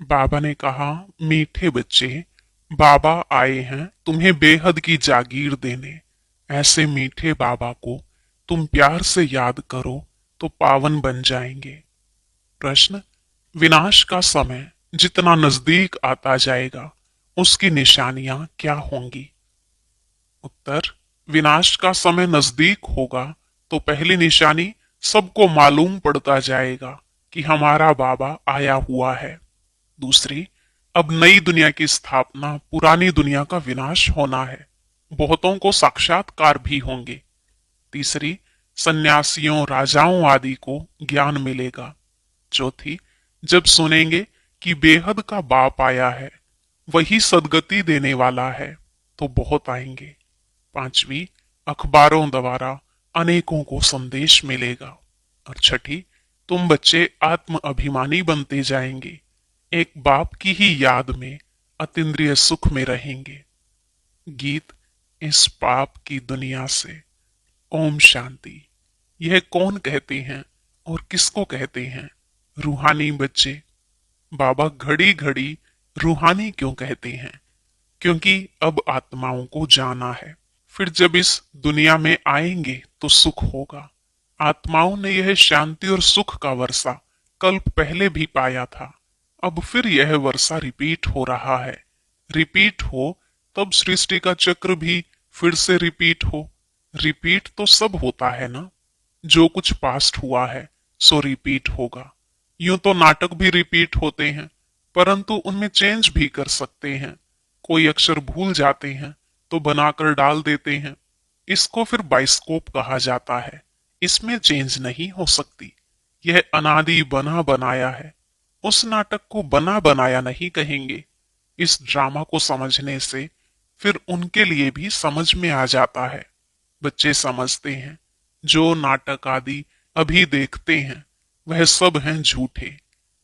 बाबा ने कहा, मीठे बच्चे, बाबा आए हैं तुम्हें बेहद की जागीर देने। ऐसे मीठे बाबा को तुम प्यार से याद करो तो पावन बन जाएंगे। प्रश्न। विनाश का समय जितना नजदीक आता जाएगा उसकी निशानियां क्या होंगी? उत्तर। विनाश का समय नजदीक होगा तो पहली निशानी सबको मालूम पड़ता जाएगा कि हमारा बाबा आया हुआ है। दूसरी, अब नई दुनिया की स्थापना, पुरानी दुनिया का विनाश होना है। बहुतों को साक्षात्कार भी होंगे। तीसरी, सन्यासियों, राजाओं आदि को ज्ञान मिलेगा। चौथी, जब सुनेंगे कि बेहद का बाप आया है, वही सदगति देने वाला है, तो बहुत आएंगे। पांचवी, अखबारों द्वारा अनेकों को संदेश मिलेगा। और छठी, तुम बच्चे आत्म अभिमानी बनते जाएंगे, एक बाप की ही याद में अतीन्द्रिय सुख में रहेंगे। गीत। इस पाप की दुनिया से। ओम शांति। यह कौन कहते हैं और किसको कहते हैं? रूहानी बच्चे। बाबा घड़ी घड़ी रूहानी क्यों कहते हैं? क्योंकि अब आत्माओं को जाना है, फिर जब इस दुनिया में आएंगे तो सुख होगा। आत्माओं ने यह शांति और सुख का वर्षा कल्प पहले भी पाया था। अब फिर यह वर्षा रिपीट हो रहा है। रिपीट हो तब सृष्टि का चक्र भी फिर से रिपीट हो। रिपीट तो सब होता है ना। जो कुछ पास्ट हुआ है सो रिपीट होगा। यूं तो नाटक भी रिपीट होते हैं, परंतु उनमें चेंज भी कर सकते हैं। कोई अक्षर भूल जाते हैं तो बनाकर डाल देते हैं। इसको फिर बाइस्कोप कहा जाता है। इसमें चेंज नहीं हो सकती। यह अनादि बना बनाया है। उस नाटक को बना बनाया नहीं कहेंगे। इस ड्रामा को समझने से फिर उनके लिए भी समझ में आ जाता है। बच्चे समझते हैं जो नाटक आदि अभी देखते हैं वह सब हैं झूठे।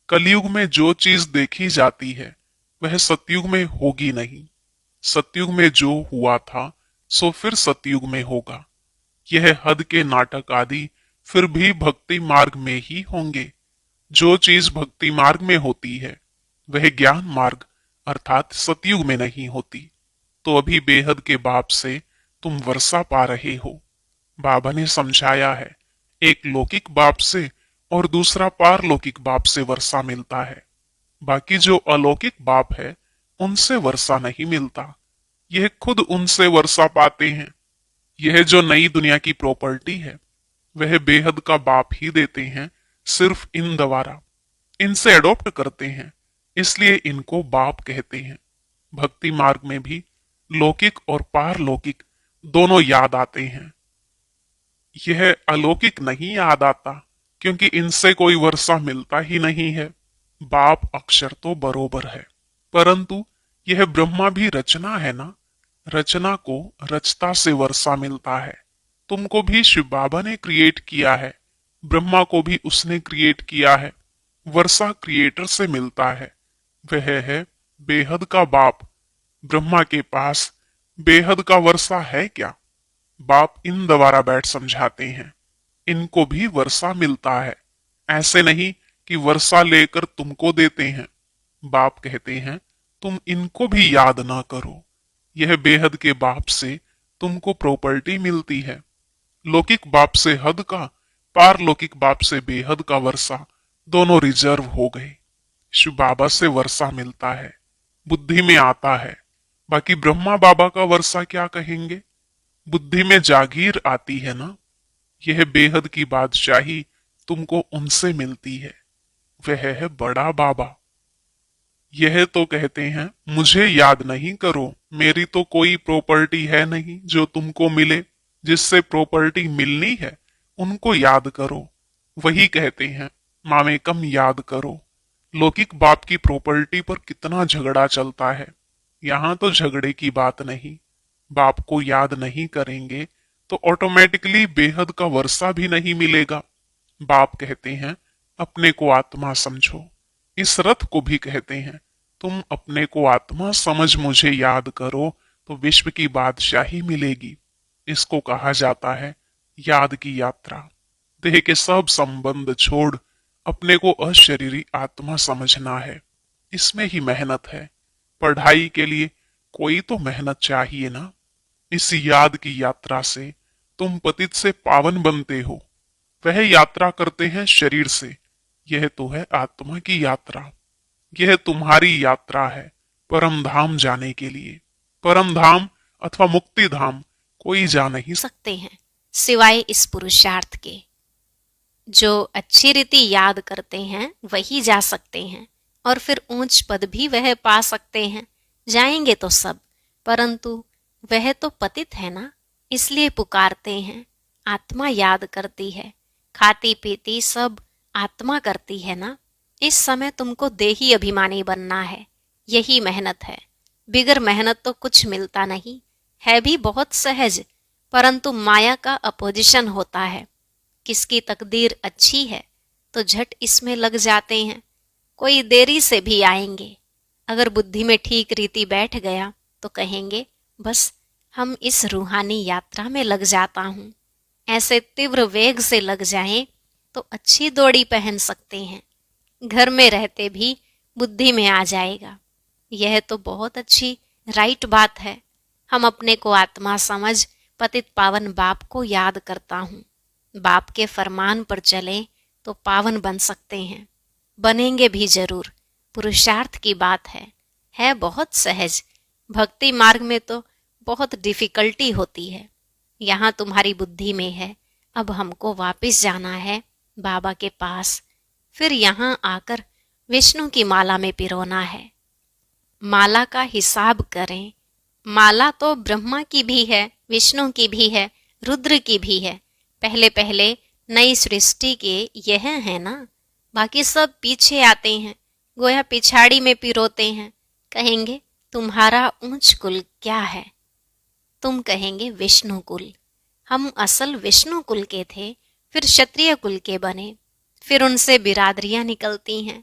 कलयुग में जो चीज देखी जाती है वह सतयुग में होगी नहीं। सतयुग में जो हुआ था सो फिर सतयुग में होगा। यह हद के नाटक आदि फिर भी भक्ति मार्ग में ही होंगे। जो चीज भक्ति मार्ग में होती है वह ज्ञान मार्ग अर्थात सतयुग में नहीं होती। तो अभी बेहद के बाप से तुम वर्षा पा रहे हो। बाबा ने समझाया है, एक लौकिक बाप से और दूसरा पारलौकिक बाप से वर्षा मिलता है। बाकी जो अलौकिक बाप है उनसे वर्षा नहीं मिलता। यह खुद उनसे वर्षा पाते हैं। यह जो नई दुनिया की प्रॉपर्टी है वह बेहद का बाप ही देते हैं, सिर्फ इन द्वारा। इनसे एडॉप्ट करते हैं, इसलिए इनको बाप कहते हैं। भक्ति मार्ग में भी लौकिक और पारलौकिक दोनों याद आते हैं। यह अलौकिक नहीं याद आता क्योंकि इनसे कोई वर्षा मिलता ही नहीं है। बाप अक्षर तो बरोबर है, परंतु यह ब्रह्मा भी रचना है ना। रचना को रचता से वर्षा मिलता है। तुमको भी शिव बाबा ने क्रिएट किया है, ब्रह्मा को भी उसने क्रिएट किया है। वर्षा क्रिएटर से मिलता है, वह है बेहद का बाप। ब्रह्मा के पास बेहद का वर्षा है क्या? बाप इन द्वारा बैठ समझाते हैं, इनको भी वर्षा मिलता है। ऐसे नहीं कि वर्षा लेकर तुमको देते हैं। बाप कहते हैं तुम इनको भी याद ना करो। यह बेहद के बाप से तुमको प्रॉपर्टी मिलती है। लौकिक बाप से हद का, पारलौकिक बाप से बेहद का वर्षा दोनों रिजर्व हो गए। शिव बाबा से वर्षा मिलता है, बुद्धि में आता है। बाकी ब्रह्मा बाबा का वर्षा क्या कहेंगे? बुद्धि में जागीर आती है ना। यह बेहद की बादशाही तुमको उनसे मिलती है। वह है बड़ा बाबा। यह तो कहते हैं मुझे याद नहीं करो, मेरी तो कोई प्रॉपर्टी है नहीं जो तुमको मिले। जिससे प्रॉपर्टी मिलनी है उनको याद करो। वही कहते हैं मामे कम याद करो। लौकिक बाप की प्रॉपर्टी पर कितना झगड़ा चलता है। यहाँ तो झगड़े की बात नहीं। बाप को याद नहीं करेंगे तो ऑटोमेटिकली बेहद का वर्षा भी नहीं मिलेगा। बाप कहते हैं अपने को आत्मा समझो। इस रथ को भी कहते हैं तुम अपने को आत्मा समझ मुझे याद करो तो विश्व की बादशाही मिलेगी। इसको कहा जाता है याद की यात्रा। देह के सब संबंध छोड़ अपने को अशरीरी आत्मा समझना है। इसमें ही मेहनत है। पढ़ाई के लिए कोई तो मेहनत चाहिए ना। इस याद की यात्रा से तुम पतित से पावन बनते हो। वह यात्रा करते हैं शरीर से, यह तो है आत्मा की यात्रा। यह तुम्हारी यात्रा है परम धाम जाने के लिए। परम धाम अथवा मुक्ति धाम कोई जा नहीं सकते हैं सिवाय इस पुरुषार्थ के। जो अच्छी रीति याद करते हैं वही जा सकते हैं, और फिर ऊंच पद भी वह पा सकते हैं। जाएंगे तो सब, परंतु वह तो पतित है ना, इसलिए पुकारते हैं। आत्मा याद करती है, खाती पीती सब आत्मा करती है ना। इस समय तुमको देही अभिमानी बनना है, यही मेहनत है। बिगर मेहनत तो कुछ मिलता नहीं है, भी बहुत सहज, परंतु माया का अपोजिशन होता है। किसकी तकदीर अच्छी है तो झट इसमें लग जाते हैं। कोई देरी से भी आएंगे, अगर बुद्धि में ठीक रीति बैठ गया तो कहेंगे बस हम इस रूहानी यात्रा में लग जाता हूं। ऐसे तीव्र वेग से लग जाएं तो अच्छी दौड़ी पहन सकते हैं। घर में रहते भी बुद्धि में आ जाएगा। यह तो बहुत अच्छी राइट बात है। हम अपने को आत्मा समझ पतित पावन बाप को याद करता हूँ। बाप के फरमान पर चलें तो पावन बन सकते हैं, बनेंगे भी जरूर। पुरुषार्थ की बात है बहुत सहज। भक्ति मार्ग में तो बहुत डिफिकल्टी होती है। यहाँ तुम्हारी बुद्धि में है, अब हमको वापस जाना है बाबा के पास, फिर यहाँ आकर विष्णु की माला में पिरोना है। माला का हिसाब करें। माला तो ब्रह्मा की भी है, विष्णु की भी है, रुद्र की भी है। पहले पहले नई सृष्टि के यह है ना, बाकी सब पीछे आते हैं, गोया पिछाड़ी में पिरोते हैं। कहेंगे तुम्हारा ऊंच कुल क्या है? तुम कहेंगे विष्णु कुल। हम असल विष्णु कुल के थे, फिर क्षत्रिय कुल के बने, फिर उनसे बिरादरियां निकलती हैं।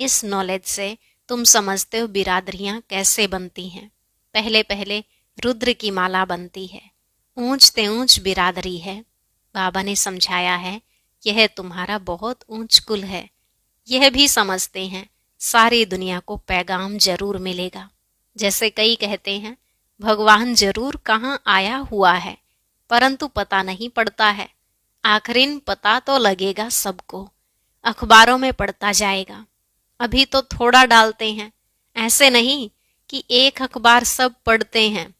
इस नॉलेज से तुम समझते हो बिरादरियां कैसे बनती हैं। पहले पहले रुद्र की माला बनती है, ऊंच ते ऊंच बिरादरी है। बाबा ने समझाया है यह तुम्हारा बहुत ऊंच कुल है। यह भी समझते हैं सारी दुनिया को पैगाम जरूर मिलेगा। जैसे कई कहते हैं भगवान जरूर कहाँ आया हुआ है, परंतु पता नहीं पड़ता है। आखिरिन पता तो लगेगा सबको, अखबारों में पढ़ता जाएगा। अभी तो थोड़ा डालते हैं, ऐसे नहीं कि एक अखबार सब पढ़ते हैं।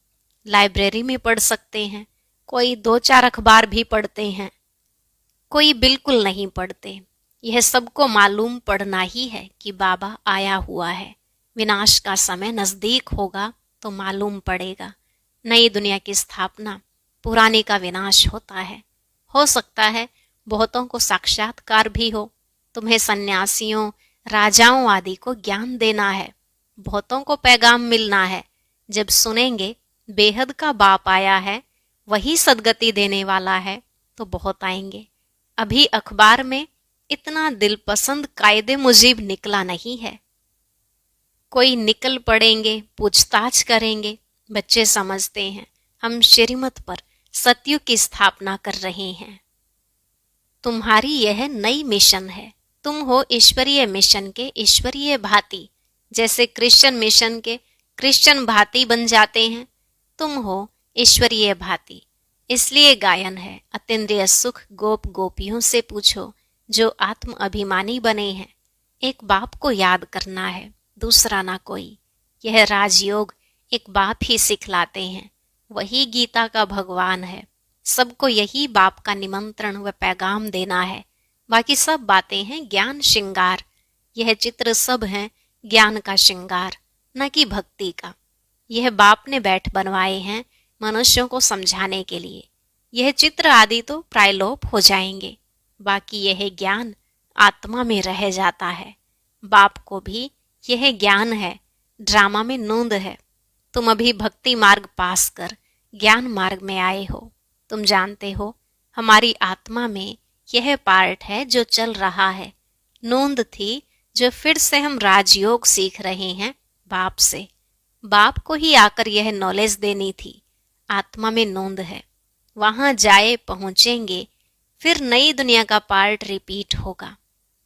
लाइब्रेरी में पढ़ सकते हैं, कोई 2-4 अखबार भी पढ़ते हैं, कोई बिल्कुल नहीं पढ़ते। यह सबको मालूम पड़ना ही है कि बाबा आया हुआ है। विनाश का समय नजदीक होगा तो मालूम पड़ेगा। नई दुनिया की स्थापना, पुराने का विनाश होता है। हो सकता है बहुतों को साक्षात्कार भी हो। तुम्हें सन्यासियों, राजाओं आदि को ज्ञान देना है। बहुतों को पैगाम मिलना है। जब सुनेंगे बेहद का बाप आया है, वही सदगति देने वाला है, तो बहुत आएंगे। अभी अखबार में इतना दिलपसंद कायदे मुजीब निकला नहीं है। कोई निकल पड़ेंगे, पूछताछ करेंगे। बच्चे समझते हैं हम श्रीमत पर सतयुग की स्थापना कर रहे हैं। तुम्हारी यह नई मिशन है। तुम हो ईश्वरीय मिशन के ईश्वरीय भांति। जैसे क्रिश्चियन मिशन के क्रिश्चियन भांति बन जाते हैं, तुम हो ईश्वरीय भांति। इसलिए गायन है, अतीन्द्रिय सुख गोप गोपियों से पूछो जो आत्म अभिमानी बने हैं। एक बाप को याद करना है, दूसरा ना कोई। यह राजयोग एक बाप ही सिखलाते हैं, वही गीता का भगवान है। सबको यही बाप का निमंत्रण व पैगाम देना है। बाकी सब बातें हैं ज्ञान श्रृंगार। यह चित्र सब हैं ज्ञान का श्रृंगार, न कि भक्ति का। यह बाप ने बैठ बनवाए हैं मनुष्यों को समझाने के लिए। यह चित्र आदि तो प्रायलोप हो जाएंगे, बाकी यह ज्ञान आत्मा में रह जाता है। बाप को भी यह ज्ञान है, ड्रामा में नूंद है। तुम अभी भक्ति मार्ग पास कर ज्ञान मार्ग में आए हो। तुम जानते हो हमारी आत्मा में यह पार्ट है जो चल रहा है। नूंद थी जो फिर से हम राजयोग सीख रहे हैं बाप से। बाप को ही आकर यह नॉलेज देनी थी। आत्मा में नूंद है, वहां जाए पहुंचेंगे, फिर नई दुनिया का पार्ट रिपीट होगा।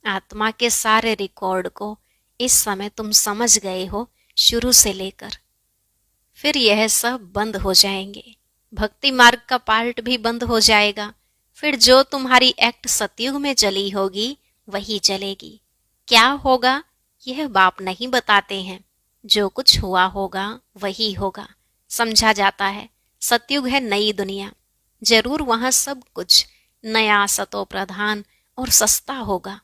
आत्मा के सारे रिकॉर्ड को इस समय तुम समझ गए हो शुरू से लेकर। फिर यह सब बंद हो जाएंगे। भक्ति मार्ग का पार्ट भी बंद हो जाएगा। फिर जो तुम्हारी एक्ट सतयुग में चली होगी वही चलेगी। क्या होगा यह बाप नहीं बताते हैं। जो कुछ हुआ होगा वही होगा। समझा जाता है सतयुग है नई दुनिया। जरूर वहां सब कुछ नया, सतो प्रधान और सस्ता होगा।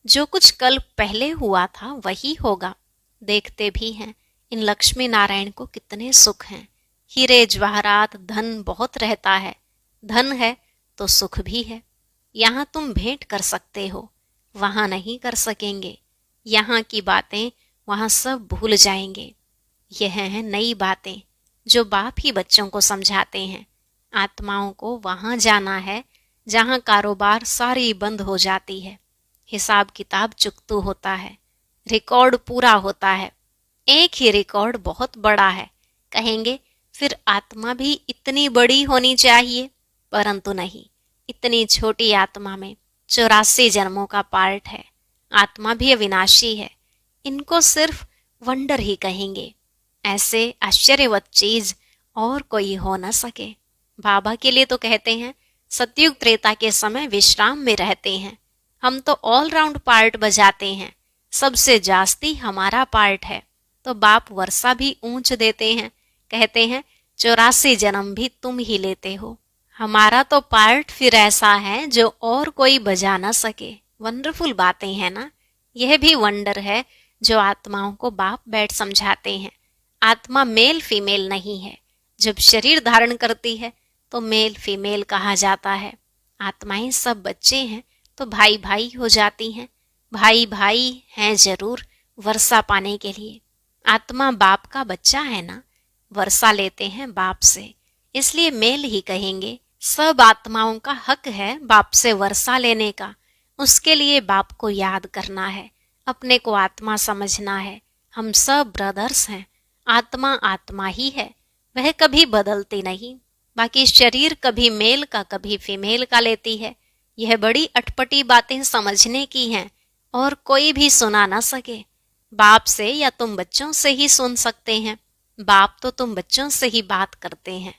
जो कुछ कल पहले हुआ था वही होगा। देखते भी हैं इन लक्ष्मी नारायण को कितने सुख हैं। हीरे जवाहरात धन बहुत रहता है। धन है तो सुख भी है। यहाँ तुम भेंट कर सकते हो, वहां नहीं कर सकेंगे। यहाँ की बातें वहां सब भूल जाएंगे। यह हैं नई बातें जो बाप ही बच्चों को समझाते हैं। आत्माओं को वहां जाना है जहां कारोबार सारी बंद हो जाती है। हिसाब किताब चुकतू होता है। रिकॉर्ड पूरा होता है। एक ही रिकॉर्ड बहुत बड़ा है। कहेंगे फिर आत्मा भी इतनी बड़ी होनी चाहिए, परंतु नहीं। इतनी छोटी आत्मा में 84 जन्मों का पार्ट है। आत्मा भी अविनाशी है। इनको सिर्फ वंडर ही कहेंगे। ऐसे आश्चर्यवत चीज और कोई हो न सके। बाबा के लिए तो कहते हैं सतयुग त्रेता के समय विश्राम में रहते हैं। हम तो ऑल राउंड पार्ट बजाते हैं। सबसे जास्ती हमारा पार्ट है। तो बाप वर्षा भी ऊंच देते हैं। कहते हैं 84 जन्म भी तुम ही लेते हो। हमारा तो पार्ट फिर ऐसा है जो और कोई बजा न सके। वंडरफुल बातें हैं ना। यह भी वंडर है जो आत्माओं को बाप बैठ समझाते हैं। आत्मा मेल फीमेल नहीं है। जब शरीर धारण करती है तो मेल फीमेल कहा जाता है। आत्माएं सब बच्चे हैं तो भाई भाई हो जाती हैं। भाई भाई हैं जरूर वर्षा पाने के लिए। आत्मा बाप का बच्चा है ना, वर्षा लेते हैं बाप से, इसलिए मेल ही कहेंगे। सब आत्माओं का हक है बाप से वर्षा लेने का। उसके लिए बाप को याद करना है, अपने को आत्मा समझना है। हम सब ब्रदर्स हैं। आत्मा आत्मा ही है, वह कभी बदलती नहीं। बाकी शरीर कभी मेल का कभी फीमेल का लेती है। यह बड़ी अटपटी बातें समझने की हैं और कोई भी सुना ना सके। बाप से या तुम बच्चों से ही सुन सकते हैं। बाप तो तुम बच्चों से ही बात करते हैं।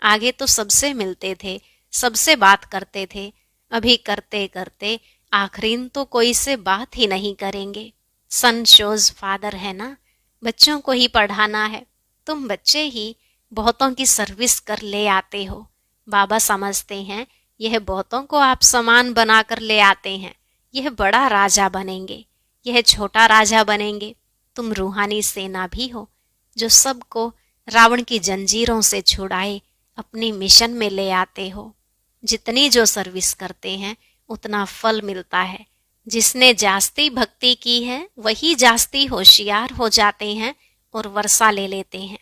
आगे तो सबसे मिलते थे, सबसे बात करते थे। अभी करते करते आखिरीन तो कोई से बात ही नहीं करेंगे। सन शोज फादर है ना, बच्चों को ही पढ़ाना है। तुम बच्चे ही बहुतों की सर्विस कर ले आते हो। बाबा समझते हैं यह बहुतों को आप समान बनाकर ले आते हैं। यह बड़ा राजा बनेंगे, यह छोटा राजा बनेंगे। तुम रूहानी सेना भी हो जो सबको रावण की जंजीरों से छुड़ाए अपनी मिशन में ले आते हो। जितनी जो सर्विस करते हैं उतना फल मिलता है। जिसने जास्ती भक्ति की है वही जास्ती होशियार हो जाते हैं और वर्षा ले लेते हैं।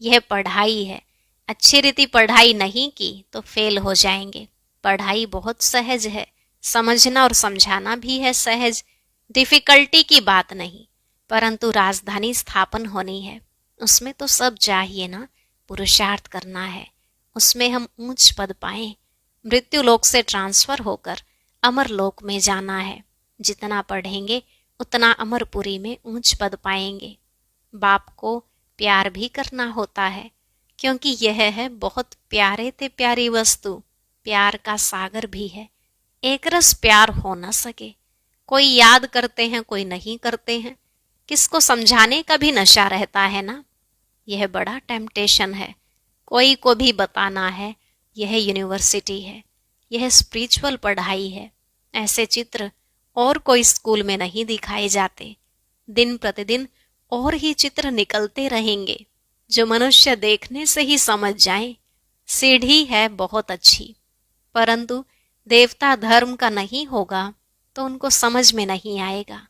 यह पढ़ाई है। अच्छी रीति पढ़ाई नहीं की तो फेल हो जाएंगे। पढ़ाई बहुत सहज है, समझना और समझाना भी है सहज। डिफिकल्टी की बात नहीं, परंतु राजधानी स्थापन होनी है। उसमें तो सब चाहिए ना, पुरुषार्थ करना है। उसमें हम ऊंच पद पाएं, मृत्यु लोक से ट्रांसफर होकर अमर लोक में जाना है। जितना पढ़ेंगे उतना अमरपुरी में ऊंच पद पाएंगे। बाप को प्यार भी करना होता है, क्योंकि यह है बहुत प्यारे ते प्यारी वस्तु। प्यार का सागर भी है। एक रस प्यार हो न सके। कोई याद करते हैं, कोई नहीं करते हैं। किसको समझाने का भी नशा रहता है ना। यह बड़ा टेम्पटेशन है। कोई को भी बताना है यह यूनिवर्सिटी है, यह स्पिरिचुअल पढ़ाई है। ऐसे चित्र और कोई स्कूल में नहीं दिखाए जाते। दिन प्रतिदिन और ही चित्र निकलते रहेंगे जो मनुष्य देखने से ही समझ जाए। सीढ़ी है बहुत अच्छी, परंतु देवता धर्म का नहीं होगा तो उनको समझ में नहीं आएगा।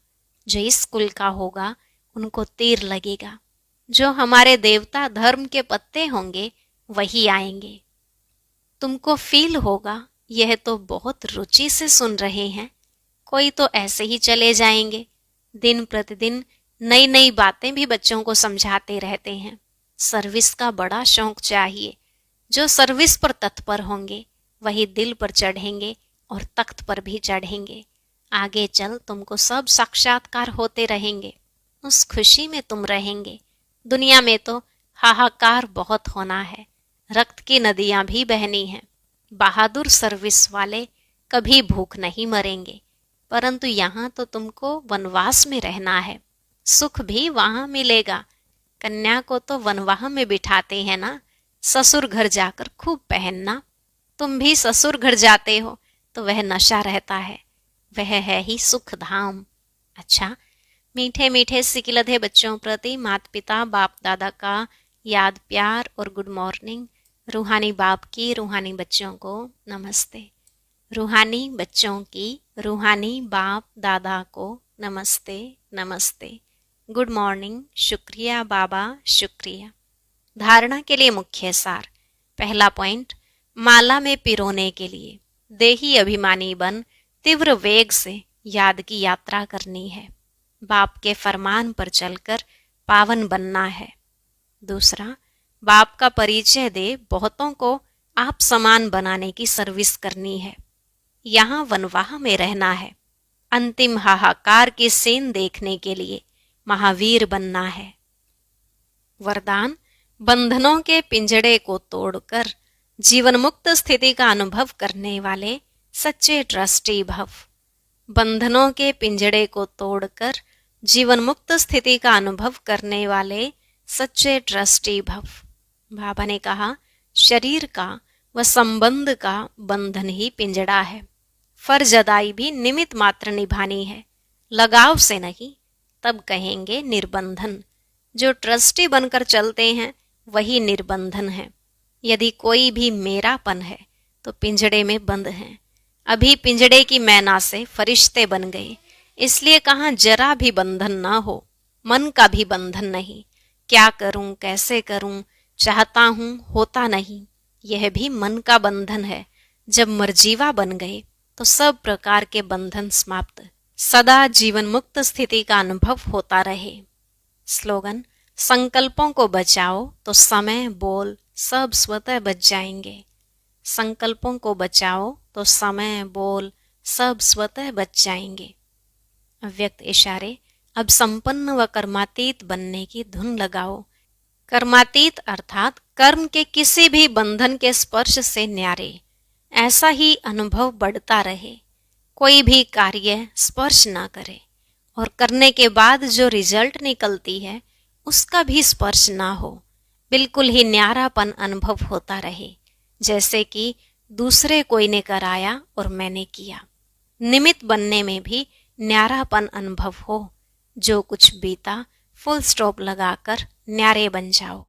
जो इस कुल का होगा उनको तीर लगेगा। जो हमारे देवता धर्म के पत्ते होंगे वही आएंगे। तुमको फील होगा यह तो बहुत रुचि से सुन रहे हैं। कोई तो ऐसे ही चले जाएंगे। दिन प्रतिदिन नई नई बातें भी बच्चों को समझाते रहते हैं। सर्विस का बड़ा शौक चाहिए। जो सर्विस पर तत्पर होंगे वही दिल पर चढ़ेंगे और तख्त पर भी चढ़ेंगे। आगे चल तुमको सब साक्षात्कार होते रहेंगे। उस खुशी में तुम रहेंगे। दुनिया में तो हाहाकार बहुत होना है, रक्त की नदियां भी बहनी हैं। बहादुर सर्विस वाले कभी भूख नहीं मरेंगे, परंतु यहाँ तो तुमको वनवास में रहना है, सुख भी वहां मिलेगा। कन्या को तो वनवाह में बिठाते हैं ना, ससुर घर जाकर खूब पहनना। तुम भी ससुर घर जाते हो तो वह नशा रहता है, वह है ही सुख धाम। अच्छा, मीठे मीठे सिकिलधे बच्चों प्रति माता पिता बाप दादा का याद प्यार और गुड मॉर्निंग। रूहानी बाप की रूहानी बच्चों को नमस्ते। रूहानी बच्चों की रूहानी बाप दादा को नमस्ते नमस्ते। गुड मॉर्निंग, शुक्रिया बाबा, शुक्रिया। धारणा के लिए मुख्य सार। पहला पॉइंट, माला में पिरोने के लिए देही अभिमानी बन तीव्र वेग से याद की यात्रा करनी है। बाप के फरमान पर चलकर पावन बनना है। दूसरा, बाप का परिचय दे बहुतों को आप समान बनाने की सर्विस करनी है। यहाँ वनवाह में रहना है। अंतिम हाहाकार की सीन देखने के लिए महावीर बनना है। वरदान, बंधनों के पिंजड़े को तोड़कर जीवन मुक्त स्थिति का अनुभव करने वाले सच्चे ट्रस्टी भव। बंधनों के पिंजड़े को तोड़कर जीवन मुक्त स्थिति का अनुभव करने वाले सच्चे ट्रस्टी भव। बाबा ने कहा, शरीर का व संबंध का बंधन ही पिंजड़ा है। फर्ज अदाई भी निमित्त मात्र निभानी है, लगाव से नहीं, तब कहेंगे निर्बंधन। जो ट्रस्टी बनकर चलते हैं वही निर्बंधन है। यदि कोई भी मेरापन है तो पिंजड़े में बंद है। अभी पिंजड़े की मैना से फरिश्ते बन गए, इसलिए कहाँ जरा भी बंधन ना हो। मन का भी बंधन नहीं, क्या करूं कैसे करूं, चाहता हूं होता नहीं, यह भी मन का बंधन है। जब मर्जीवा बन गए तो सब प्रकार के बंधन समाप्त, सदा जीवन मुक्त स्थिति का अनुभव होता रहे। स्लोगन, संकल्पों को बचाओ तो समय बोल सब स्वतः बच जाएंगे। संकल्पों को बचाओ तो समय बोल सब स्वतः बच जाएंगे। अव्यक्त इशारे, अब संपन्न व कर्मातीत बनने की धुन लगाओ। कर्मातीत अर्थात कर्म के किसी भी बंधन के स्पर्श से न्यारे। ऐसा ही अनुभव बढ़ता रहे, कोई भी कार्य स्पर्श ना करे और करने के बाद जो रिजल्ट निकलती है उसका भी स्पर्श ना हो। बिल्कुल ही न्यारापन अनुभव होता रहे, जैसे कि दूसरे कोई ने कराया और मैंने किया। निमित्त बनने में भी न्यारापन अनुभव हो। जो कुछ बीता फुल स्टॉप लगाकर न्यारे बन जाओ।